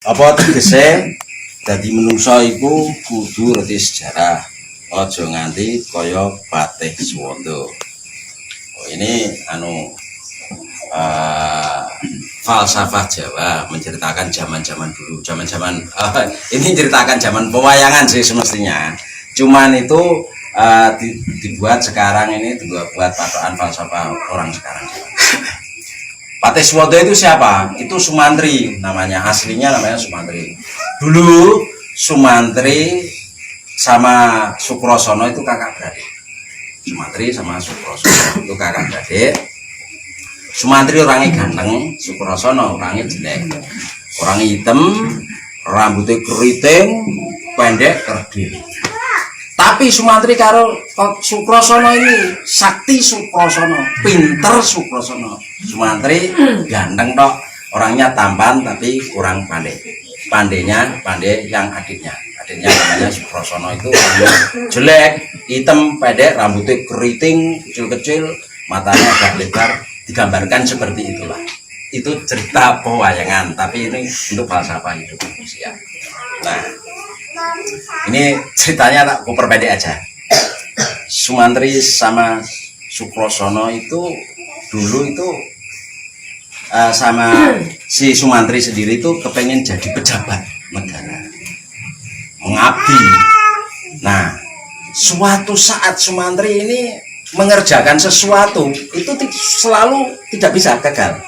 apa tegese dadi menungsa iku kudu ngerti sejarah, aja nganti kaya Patih Suwanda. Ini falsafah Jawa menceritakan zaman-zaman dulu, ini ceritakan zaman pewayangan sih semestinya. Cuman itu dibuat sekarang ini dibuat patokan falsafah orang sekarang. Patih Suwanda itu siapa? Itu Sumantri namanya, aslinya namanya Sumantri. Dulu Sumantri sama Sukrasana itu kakak beradik. Sumantri sama Sukrasana itu kakak beradik. Sumantri orangnya ganteng, Sukrasana orangnya jelek. Orangnya hitam, rambutnya keriting, pendek, kerdil. Tapi Sumantri karo Sukrasana ini sakti Sukrasana, pinter Sukrasana. Sumantri ganteng tok, orangnya tampan tapi kurang pandai. Pandainya pandai yang adiknya. Adiknya namanya Sukrasana itu orangnya jelek, hitam, pendek, rambutnya keriting, kecil-kecil, matanya agak lebar. Digambarkan seperti itulah. Itu cerita pewayangan, tapi ini untuk falsafah hidup manusia. Nah, ini ceritanya tak kuperpendek aja. Sumantri sama Sukrasana itu dulu itu sama si Sumantri sendiri itu kepengen jadi pejabat negara, mengabdi. Nah, suatu saat Sumantri ini mengerjakan sesuatu itu selalu tidak bisa gagal.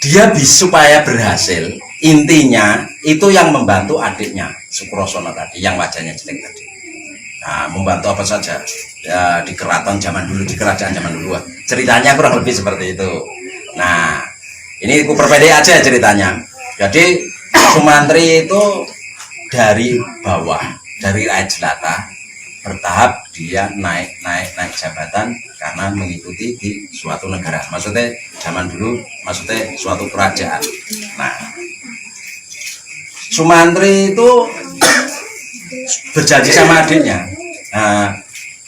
Dia bisa supaya berhasil. Intinya itu yang membantu adiknya Sukrasana tadi, yang wajahnya jelek tadi. Nah, membantu apa saja ya, di keraton zaman dulu, di kerajaan zaman dulu. Ceritanya kurang lebih seperti itu. Nah, ini aku perpendek aja ceritanya. Jadi Sumantri itu dari bawah, dari rakyat jelata, bertahap dia naik jabatan karena mengikuti di suatu negara. Maksudnya zaman dulu, maksudnya suatu kerajaan. Nah, Sumantri itu berjanji sama adiknya. Nah,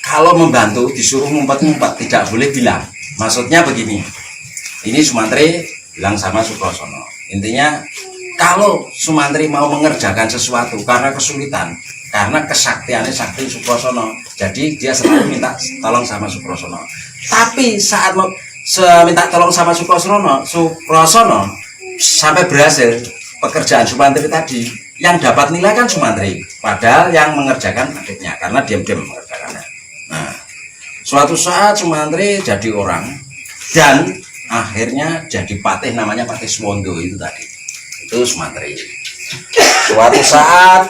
kalau membantu disuruh ngumpet-ngumpet, tidak boleh bilang. Maksudnya begini. Ini Sumantri bilang sama Sukrasana. Intinya kalau Sumantri mau mengerjakan sesuatu karena kesulitan, karena kesaktiannya sakti Sukrasana, jadi dia selalu minta tolong sama Sukrasana. Tapi saat minta tolong sama Sukrasana sampai berhasil pekerjaan Sumantri tadi, yang dapat nilai kan Sumantri, padahal yang mengerjakan adiknya karena diam-diam mengerjakannya. Nah, suatu saat Sumantri jadi orang dan akhirnya jadi patih, namanya Patih Suwanda itu tadi. Itu Sumantri. Suatu saat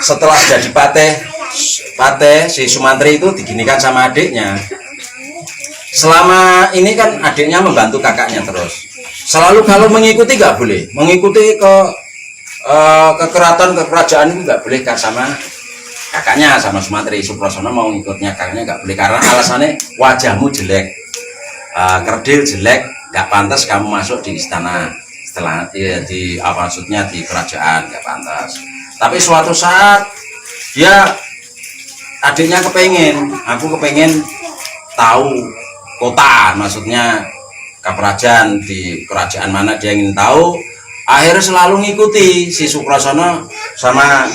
setelah jadi patih si Sumantri itu diginikan sama adiknya. Selama ini kan adiknya membantu kakaknya terus. Selalu kalau mengikuti nggak boleh, mengikuti ke keraton, ke kerajaan itu nggak boleh kan sama kakaknya, sama Sumantri. Sukrasana mau ngikutnya kakaknya nggak boleh karena alasannya wajahmu jelek, kerdil, jelek, nggak pantas kamu masuk di istana. Setelah di apa maksudnya di kerajaan nggak pantas. Tapi suatu saat dia adiknya aku kepengen tahu kota, maksudnya kerajaan, di kerajaan mana dia ingin tahu. Akhirnya selalu ngikuti si Sukrasana sama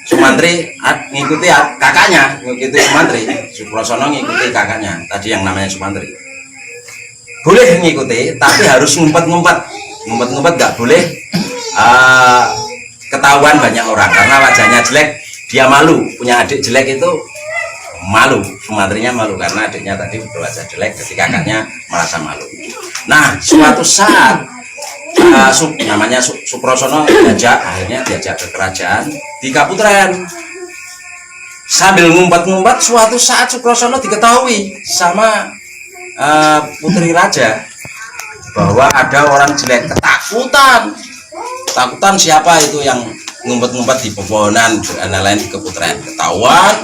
Sumantri, ngikuti kakaknya, ngikuti Sumantri. Sukrasana ngikuti kakaknya tadi yang namanya Sumantri. Boleh ngikuti, tapi harus ngumpet-ngumpet nggak boleh ketahuan banyak orang karena wajahnya jelek, dia malu. Punya adik jelek itu malu, Sumantrinya malu karena adiknya tadi berwajah jelek, jadi kakaknya merasa malu. Nah, suatu saat namanya Sukrasana akhirnya diajak ke kerajaan di Kaputren. Sambil ngumpet-ngumpet, suatu saat Sukrasana diketahui sama putri raja bahwa ada orang jelek. Ketakutan siapa itu yang ngumpet-ngumpet di pepohonan dan lain-lain di Kaputren. Ketahuan,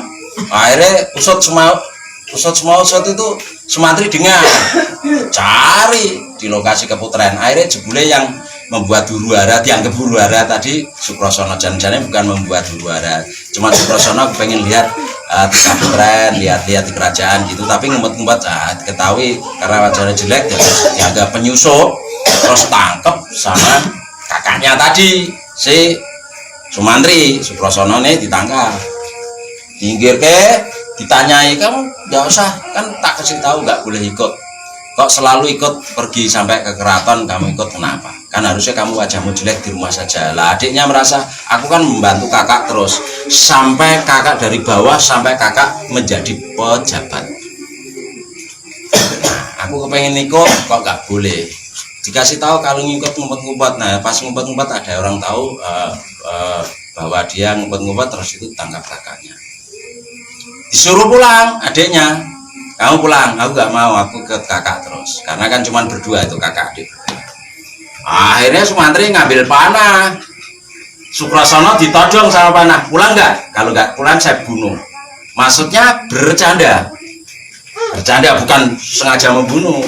akhirnya usut itu Sumantri dengar, cari di lokasi Kaputren. Akhirnya jebule yang membuat huru-hara, dianggap huru-hara tadi Sukrasana. Jangan-jangan bukan membuat huru-hara, cuma Sukrasana pengen lihat di Kaputren, lihat-lihat di kerajaan gitu, tapi ngumpet-ngumpet ketahui karena wajahnya jelek, dianggap penyusup, terus tangkep sama kakaknya tadi. si Sumantri Sukrasana nih ditangkap, pinggir ke, ditanyai, kamu nggak usah, kan tak kasih tahu nggak boleh ikut, kok selalu ikut pergi sampai ke keraton, kamu ikut kenapa? Kan harusnya kamu wajahmu jelek di rumah saja. Lah adiknya merasa aku kan membantu kakak terus sampai kakak dari bawah sampai kakak menjadi pejabat. Nah, aku kepengen ikut kok nggak boleh. Dikasih tahu kalau ngikut ngumpet-ngumpet. Nah pas ngumpet-ngumpet ada orang tahu bahwa dia ngumpet-ngumpet, terus itu tangkap kakaknya. Disuruh pulang adiknya, kamu pulang, aku nggak mau, aku ke kakak terus. Karena kan cuma berdua itu kakak adik. Akhirnya Sumantri ngambil panah, Sukrasana ditodong sama panah, pulang nggak? Kalau nggak pulang saya bunuh. Maksudnya bercanda, bukan sengaja membunuh,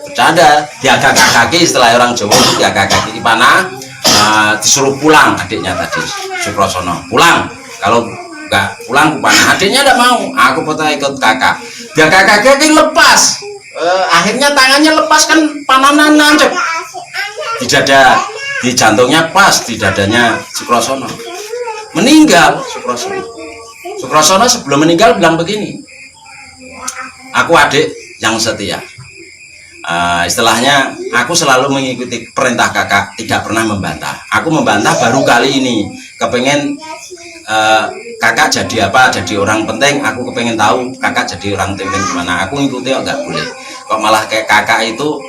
bercanda. Dia kaki setelah orang Jawa itu dia kaki panah, disuruh pulang adiknya tadi Sukrasana, pulang. Kalau nggak pulang panah, adiknya nggak mau, aku potong ikut kakak. Dia kaki lepas, akhirnya tangannya lepas kan panahnya nancep di dada, di jantungnya pas di dadanya Sukrasana, meninggal Sukrasana sebelum meninggal bilang begini, aku adik yang setia, istilahnya aku selalu mengikuti perintah kakak, tidak pernah membantah. Aku membantah baru kali ini, kepengen kakak jadi apa, jadi orang penting, aku kepengen tahu kakak jadi orang penting gimana, aku ngikuti kok nggak boleh, kok malah kayak kakak itu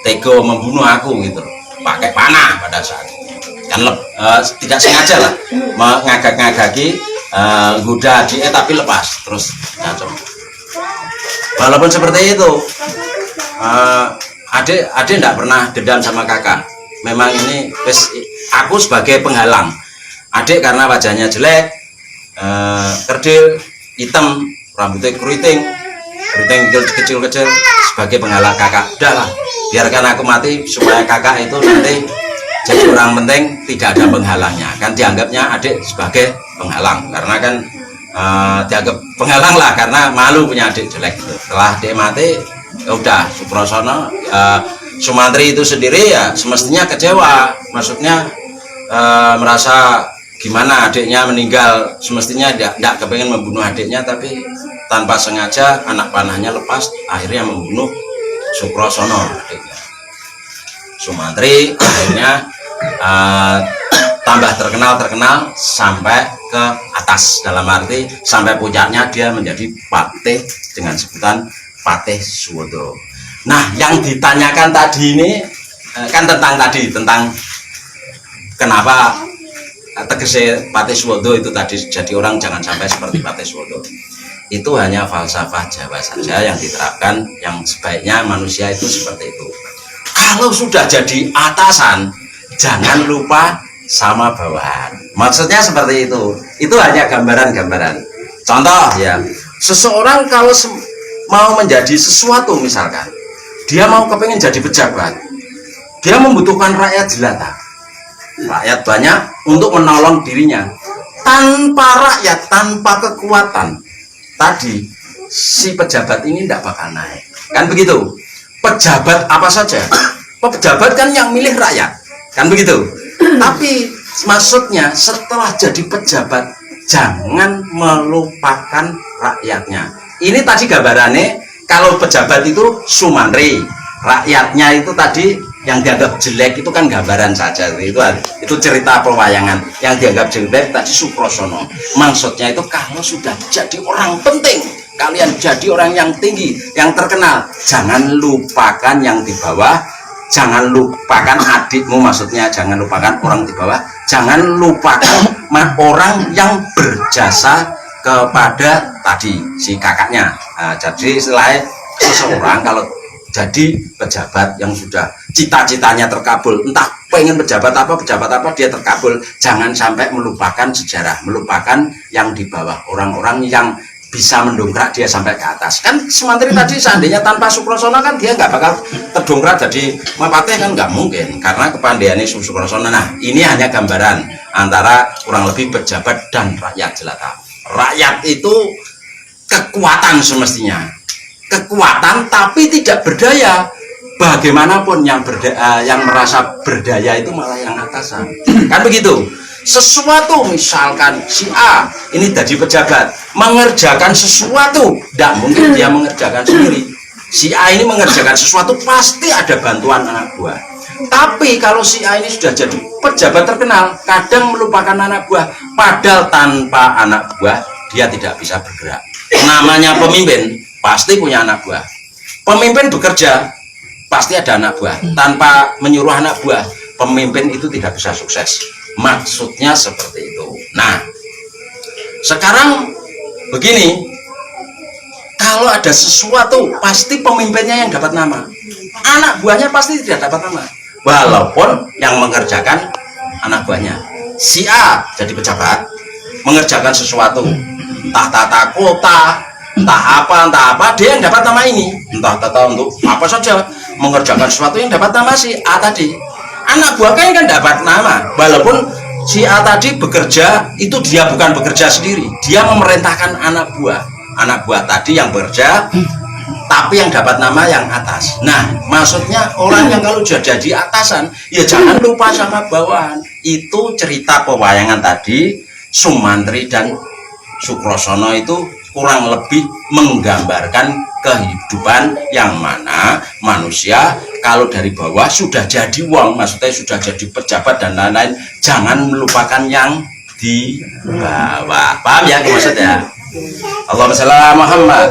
tega membunuh aku gitu, pakai panah pada saat kan tidak sengaja lah mengagak-ngagaki, goda dia tapi lepas terus kacau. Walaupun seperti itu, adik tidak pernah dendam sama kakak. Memang ini aku sebagai penghalang. Adik karena wajahnya jelek, kerdil, hitam, rambutnya keriting kecil-kecil, sebagai penghalang kakak. Udahlah, biarkan aku mati supaya kakak itu nanti jadi orang penting, tidak ada penghalangnya. Kan dianggapnya adik sebagai penghalang, karena kan dianggap penghalang lah karena malu punya adik jelek. Setelah adik mati, ya udah Sukrasana, Sumantri itu sendiri ya semestinya kecewa, maksudnya merasa gimana adiknya meninggal, semestinya tidak kepengen membunuh adiknya, tapi tanpa sengaja anak panahnya lepas, akhirnya membunuh Sukrasana adiknya. Sumantri akhirnya tambah terkenal sampai ke atas, dalam arti sampai puncaknya dia menjadi patih dengan sebutan Patih Suwodo. Nah yang ditanyakan tadi ini kan tentang kenapa tegese Patih Suwodo itu tadi jadi orang jangan sampai seperti Patih Suwodo. Itu hanya falsafah Jawa saja yang diterapkan, yang sebaiknya manusia itu seperti itu. Kalau sudah jadi atasan, jangan lupa sama bawahan. Maksudnya seperti itu. Itu hanya gambaran-gambaran. Contoh ya, seseorang kalau mau menjadi sesuatu, misalkan dia mau kepengen jadi pejabat, dia membutuhkan rakyat jelata, rakyat banyak untuk menolong dirinya. Tanpa rakyat, tanpa kekuatan tadi, si pejabat ini tidak bakal naik. Kan begitu. Pejabat apa saja, pejabat kan yang milih rakyat, kan begitu. Tapi maksudnya setelah jadi pejabat jangan melupakan rakyatnya. Ini tadi gambarannya, kalau pejabat itu Sumantri, rakyatnya itu tadi yang dianggap jelek itu kan gambaran saja. Itu cerita pewayangan. Yang dianggap jelek tadi Sukrasana. Maksudnya itu kalau sudah jadi orang penting, kalian jadi orang yang tinggi, yang terkenal, jangan lupakan yang di bawah, jangan lupakan adikmu, maksudnya jangan lupakan orang di bawah, jangan lupakan orang yang berjasa kepada tadi si kakaknya. Nah, jadi selain seseorang kalau jadi pejabat yang sudah cita-citanya terkabul, entah pengen pejabat apa dia terkabul, jangan sampai melupakan sejarah, melupakan yang di bawah, orang-orang yang bisa mendongkrak dia sampai ke atas. Kan Sumantri tadi seandainya tanpa Sukrasana kan dia nggak bakal terdongkrak jadi Mapatih, kan nggak mungkin karena kepandaiannya Sukrasana. Nah ini hanya gambaran antara kurang lebih pejabat dan rakyat jelata. Rakyat itu kekuatan semestinya, kekuatan tapi tidak berdaya. Bagaimanapun yang merasa berdaya itu malah yang atasan, kan begitu. sesuatu, misalkan si A ini jadi pejabat mengerjakan sesuatu, tidak mungkin dia mengerjakan sendiri. Si A ini mengerjakan sesuatu pasti ada bantuan anak buah. Tapi kalau si A ini sudah jadi pejabat terkenal, kadang melupakan anak buah, padahal tanpa anak buah dia tidak bisa bergerak. Namanya pemimpin pasti punya anak buah. Pemimpin bekerja pasti ada anak buah. Tanpa menyuruh anak buah, pemimpin itu tidak bisa sukses. Maksudnya seperti itu. Nah, sekarang begini, kalau ada sesuatu pasti pemimpinnya yang dapat nama, anak buahnya pasti tidak dapat nama, walaupun yang mengerjakan anak buahnya. Si A jadi pejabat mengerjakan sesuatu, entah tata kota, entah apa, dia yang dapat nama ini, entah tata untuk apa saja, mengerjakan sesuatu yang dapat nama si A tadi. Anak buahnya kan dapat nama, walaupun si A tadi bekerja, itu dia bukan bekerja sendiri, dia memerintahkan anak buah tadi yang bekerja, tapi yang dapat nama yang atas. Nah, maksudnya orang yang kalau sudah jadi atasan, ya jangan lupa sama bawahan. Itu cerita pewayangan tadi, Sumantri dan Sukrosono itu kurang lebih menggambarkan kehidupan yang mana manusia kalau dari bawah sudah jadi wong, maksudnya sudah jadi pejabat dan lain-lain, jangan melupakan yang di bawah. Paham ya maksudnya? Allahumma shalli ala Muhammad.